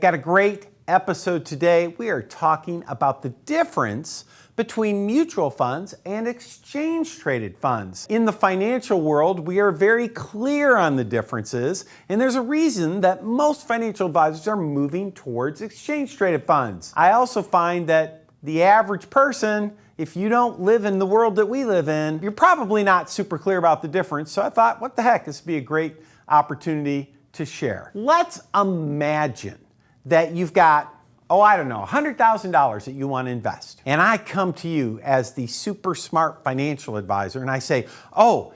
Got a great episode today. We are talking about the difference between mutual funds and exchange-traded funds. In the financial world, we are very clear on the differences, and there's a reason that most financial advisors are moving towards exchange-traded funds. I also find that the average person, if you don't live in the world that we live in, you're probably not super clear about the difference. So I thought, what the heck, this would be a great opportunity to share. Let's imagine that you've got, $100,000 that you want to invest. And I come to you as the super smart financial advisor and I say,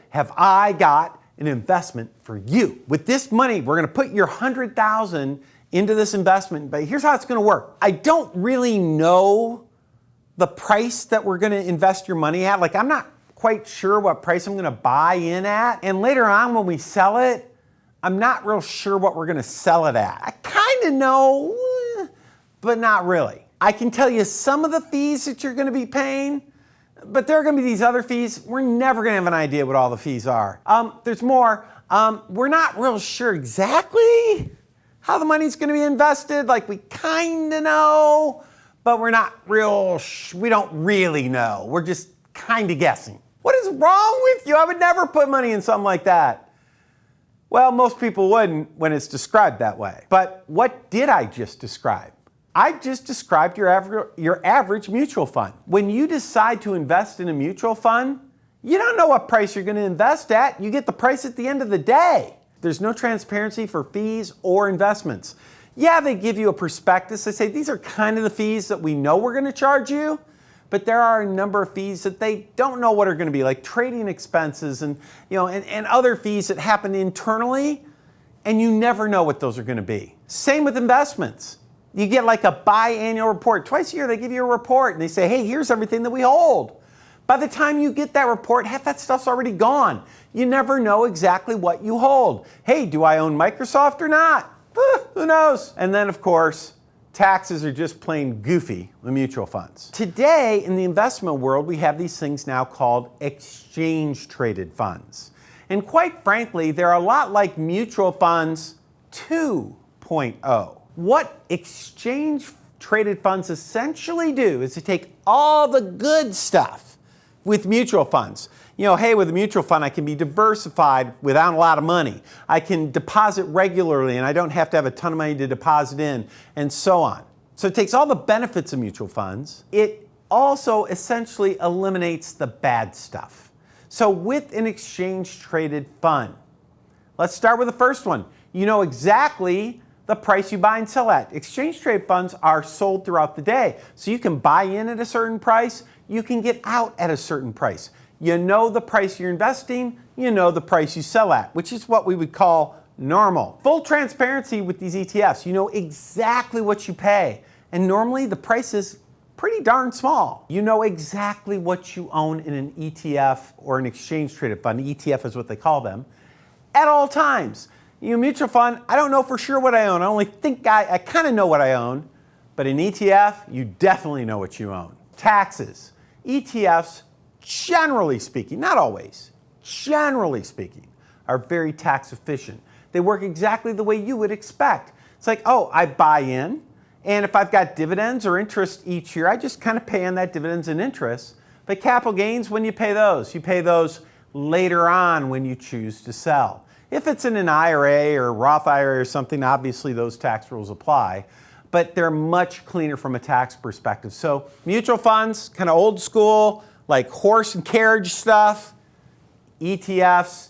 have I got an investment for you? With this money, we're going to put your $100,000 into this investment, but here's how it's going to work. I don't really know the price that we're going to invest your money at. Like, I'm not quite sure what price I'm going to buy in at. And later on when we sell it, I'm not real sure what we're going to sell it at. I kind of know, but not really. I can tell you some of the fees that you're going to be paying, but there are going to be these other fees. We're never going to have an idea what all the fees are. There's more. We're not real sure exactly how the money's going to be invested. Like, we kind of know, but we're not real, we don't really know. We're just kind of guessing. What is wrong with you? I would never put money in something like that. Well, most people wouldn't when it's described that way. But what did I just describe? I just described your average mutual fund. When you decide to invest in a mutual fund, you don't know what price you're going to invest at. You get the price at the end of the day. There's no transparency for fees or investments. Yeah, they give you a prospectus. They say these are kind of the fees that we know we're going to charge you, but there are a number of fees that they don't know what are going to be, like trading expenses and other fees that happen internally, and you never know what those are going to be. Same with investments. You get like a biannual report. Twice a year they give you a report and they say, hey, here's everything that we hold. By the time you get that report, half that stuff's already gone. You never know exactly what you hold. Hey, do I own Microsoft or not? Who knows? And then, of course, taxes are just plain goofy with mutual funds. Today, in the investment world, we have these things now called exchange-traded funds. And quite frankly, they're a lot like mutual funds 2.0. What exchange-traded funds essentially do is to take all the good stuff with mutual funds. Hey, with a mutual fund, I can be diversified without a lot of money. I can deposit regularly and I don't have to have a ton of money to deposit in, and so on. So it takes all the benefits of mutual funds. It also essentially eliminates the bad stuff. So with an exchange-traded fund, let's start with the first one. You know exactly the price you buy and sell at. Exchange-traded funds are sold throughout the day. So you can buy in at a certain price, you can get out at a certain price. You know the price you're investing, you know the price you sell at, which is what we would call normal. Full transparency with these ETFs. You know exactly what you pay. And normally the price is pretty darn small. You know exactly what you own in an ETF or an exchange-traded fund. ETF is what they call them, at all times. Mutual fund, I don't know for sure what I own. I only think I kind of know what I own. But in ETF, you definitely know what you own. Taxes. ETFs, generally speaking, not always, generally speaking, are very tax efficient. They work exactly the way you would expect. It's like, I buy in, and if I've got dividends or interest each year, I just kind of pay on that dividends and interest. But capital gains, when you pay those later on when you choose to sell. If it's in an IRA or Roth IRA or something, obviously those tax rules apply, but they're much cleaner from a tax perspective. So mutual funds, kind of old school, like horse and carriage stuff. ETFs,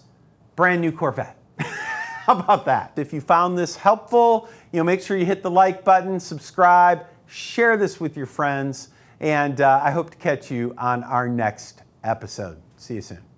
brand new Corvette. How about that? If you found this helpful, make sure you hit the like button, subscribe, share this with your friends, and I hope to catch you on our next episode. See you soon.